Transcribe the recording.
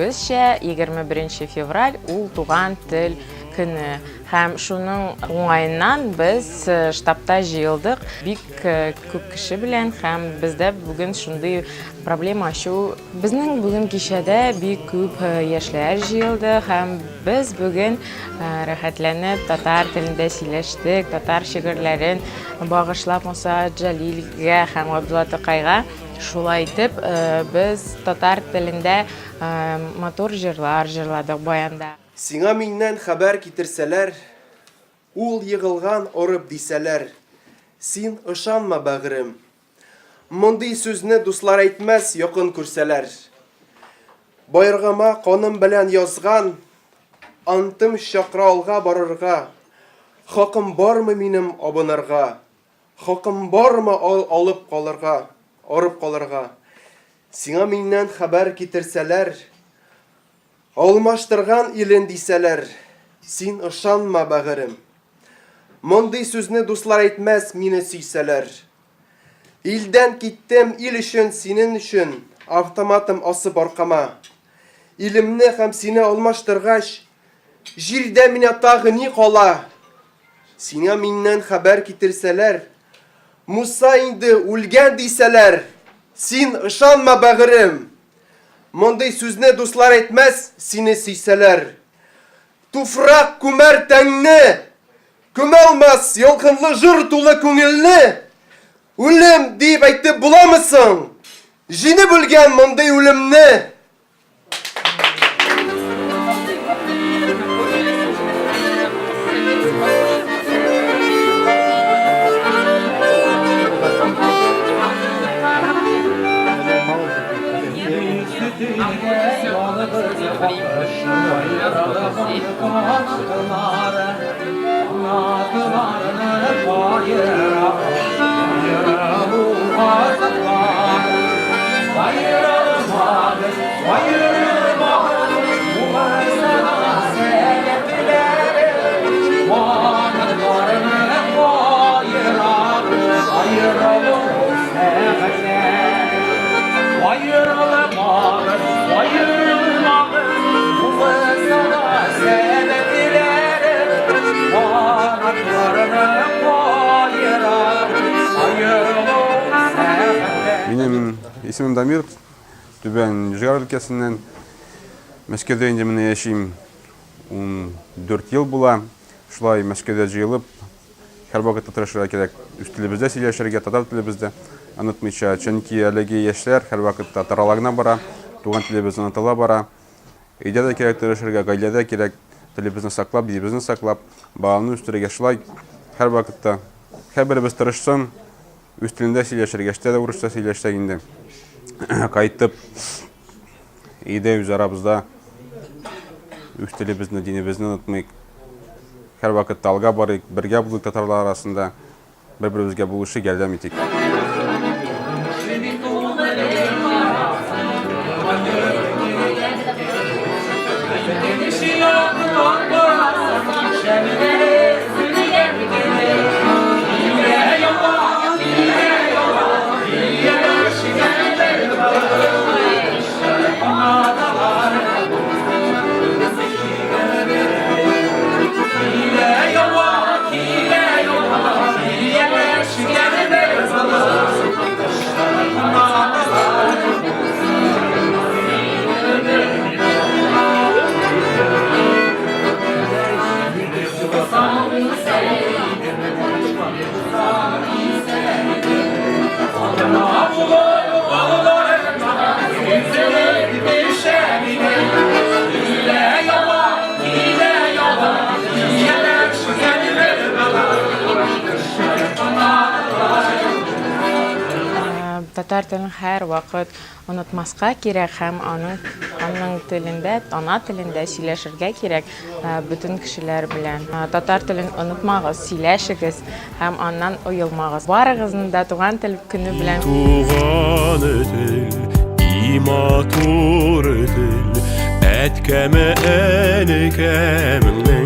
Безчә 21 февраль ул туган тел көне. Һәм шуның уңайыннан без штабта җыелдык. Бик күп кеше белән һәм бездә бүген шундый проблема ачу. Безнең бүген кичәдә бик күп яшьләр җыелды һәм без бүген рәхәтләнеп татар телендә сөйләштек. Татар шигырьләрен багышлап Муса Җәлилгә һәм Габдулла Тукайга. Шулай итеп, без татар телендә матур җырлар җырладык баянда. Сиңа миннән хәбәр китерсәләр, ул йыгылган орып дисәләр, син ышанма, бәгърем. Мондый сүзне дуслар әйтмәс, якын күрсәләр. Байрагыма каным белән язган, антым чакра алга барырга. Хакым бармы минем абынырга? Хакым бармы алып калырга, арып калырга? Сиңа миннән хәбәр китерсәләр, алмаштырган илен дисәләр, син ышанма, бәгърем. Мондый сүзне дуслар әйтмәс, мине сөйсәләр. Илдән киттем ил өчен, синең өчен, автоматым асып аркама. Илемне һәм сине алмаштыргач, җирдә мине тагы ни кала? Сиңа миннән хәбәр китерсәләр, Муса инде үлгән дисәләр, син ышанма, бәгърем. Мондый сүзне дуслар әйтмәс, сине сөйсәләр. Туфрак күмәр тәнне, күмәлмәс ялкынлы җыр тулы күңелне. Үлем дип әйтеп буламысың? Җиңеп үлгән мондый үлемне. Benim ismim Damir, Түбән Ижгар өлкәсеннән. Мәскәүдә инде менә яшим 14 ел була. Шулай Мәскәүдә җыелып, һәр вакытта тырышырга кирәк. Үз телебездә сөйләшергә, татар телебездә. Онытмыйча, чөнки әлеге яшьләр һәр вакытта таралагына бара, туган телебезне онытыла бара. Өйдә дә кирәк тырышырга, гаиләдә кирәк телебезне саклап, дилебезне саклап, баланы үстерергә. Шулай һәр вакытта һәрберебез тырышсын, үз телендә сөйләшергә, эштә дә урысча сөйләшсәк инде. Кайтып, өйдә үз арабызда үз телебезне, динебезне онытмыйк. Һәр вакытта алга барыйк, бергә булыйк татарлар арасында, бер-беребезгә булышып ярдәм итик. Татар телен һәр вакыт онытмаска кирәк һәм аның телендә, ана телендә сөйләшергә кирәк бөтен кешеләр белән. Татар телен онытмагыз, сөйләшегез һәм аннан уелмагыз. Барыгызны да туган тел көне белән. Туган тел, иматур тел, әткәме, әнекәме.